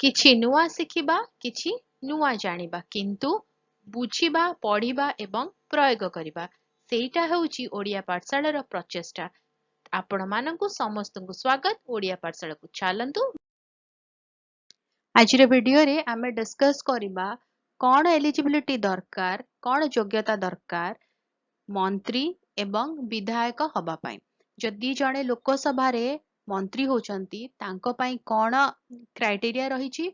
किछि नुआ शिखिबा किछि नुआ जानिबा किंतु बुझिबा पढ़िबा एवं प्रयोग करिबा सेटा हेउची ओडिया पाठशालार प्रचेष्टा। आपण मानंकु समस्तंकु स्वागत ओडिया पाठशाला को चलंतु। आजिर वीडियो रे आमे डिस्कस करिबा कोन एलिजिबिलिटी दरकार, कोन योग्यता दरकार मंत्री एवं विधायक हबा पाई। जदि जणे लोकसभा रे मंत्री होचंती तांको पाई कोन क्राइटेरिया रहिछि,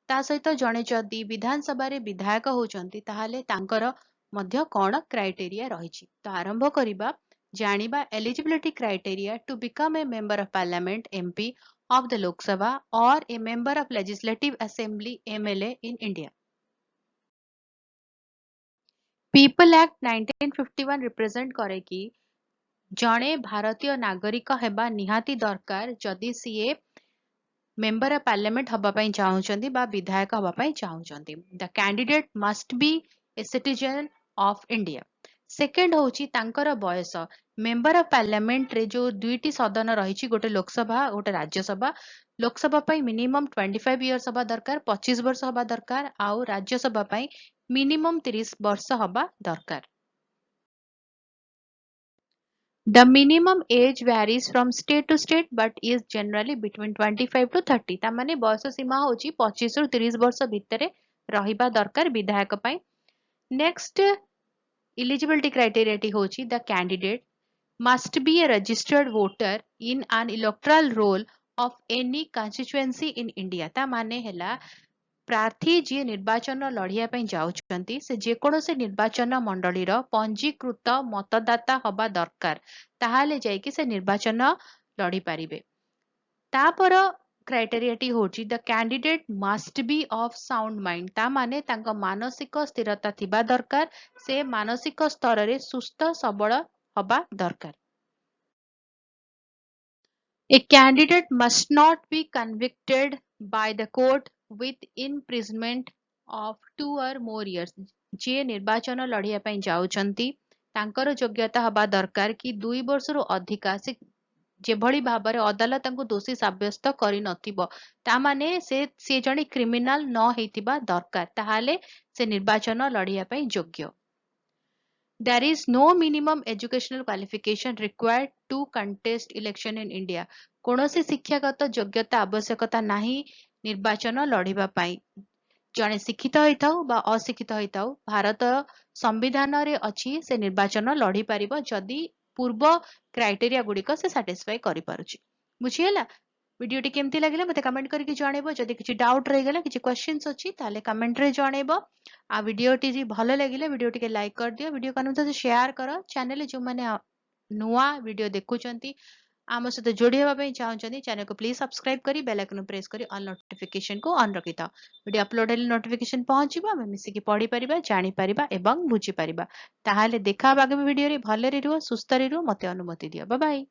ता सहित जणे जदि विधानसभा रे विधायक होचंती ताहाले तांकर मध्य कोन क्राइटेरिया रहिछि। तो आरंभ करिबा जानिबा eligibility criteria to become a member of parliament MP of the Lok Sabha or a member of Legislative Assembly MLA in India. People Act 1951 represent करे कि जणे भारतीय नागरिक हेबा निहाती दरकार जदि सीए मेंबर ऑफ पार्लियामेंट हबा पई चाहुचंती बा विधायक हबा पई चाहुचंती। The candidate must be a citizen of India. Second होची तांकर बयस। मेंबर ऑफ पार्लियामेंट रे जो दुईटी सदन रहिछि, गोटे लोकसभा गोटे राज्यसभा। लोकसभा पई मिनिमम 25 इयर्स हबा दरकार, 25 वर्ष हबा दरकार, आउ राज्यसभा पई मिनिमम 30 वर्ष हबा दरकार। The minimum age varies from state to state but is generally between 25 to 30। ता माने बयस सीमा होची 25 रु 30 वर्ष भितरे रहिबा दरकार विधायक पई। नेक्स्ट eligibility criteria टी होची the candidate must be a registered voter in an electoral roll of any constituency in India। ता माने हैला प्रार्थी जी निर्वाचन लढ़िया पई जाउछंती से जेकोनोसे निर्वाचन मंडलीर पंजीकृत मतदाता हबा दरकार, ताहाले जायकि से निर्वाचन लड़ी पारिबे। तापर क्राइटेरिया टी होची the candidate must B of sound mind. ता माने तांका मानसिक स्थिरता थिबा दरकार, से मानसिक स्तर रे सुस्थ सबल हबा दरकार। A candidate must not be convicted by the court with imprisonment of 2 or more years। जे निर्वाचन लढ़िया पई जाउछंती तांकर योग्यता हबा दरकार कि 2 वर्षरु अधिका से जेभଳି भाबरे अदालत तांको दोषी साब्यस्त करि नथिबो। ता माने से जणी क्रिमिनल न हेतिबा दरकार, ताहाले से निर्वाचन लढ़िया पई योग्य। There is no minimum educational qualification required to contest election in India। कौनसी शिक्षागत योग्यता आवश्यकता नाही निर्वाचन लढ़िबा पाई। जणे शिक्षित होइथाउ बा अशिक्षित होइथाउ, भारत संविधान रे अछि से निर्वाचन लढ़ी पारिबो जदि पूर्व क्राइटेरिया गुड़िक से सैटिस्फाई करि पारुछि। बुझियला? वीडियो टी केमती लागिला मते कमेंट करके जणेबो। जदि किछि डाउट रहि गेला, किछि क्वेश्चंस अछि ताले कमेंट रे जणेबो। आ वीडियो टी जी भलो लागिला वीडियो टी के लाइक कर दियो, वीडियो कानु से शेयर करो। चैनल जो माने नुआ वीडियो देखुचंती आम सहित जोड़ी होगा चाहते चैनल को प्लीज सब्सक्राइब करी बेल आइकन प्रेस करी ऑल नोटिफिकेशन को ऑन रखि था। वीडियो अपलोड हेले नोटिफिकेशन पहुंचबो, आमे मिसिकी पढ़ी परिबा, जानि परिबा एवं बुझी परिबा। ताहाले देखा आगामी वीडियो रे भले रे रुह, सुस्थ रे रुह, मते अनुमति दियो। Bye bye.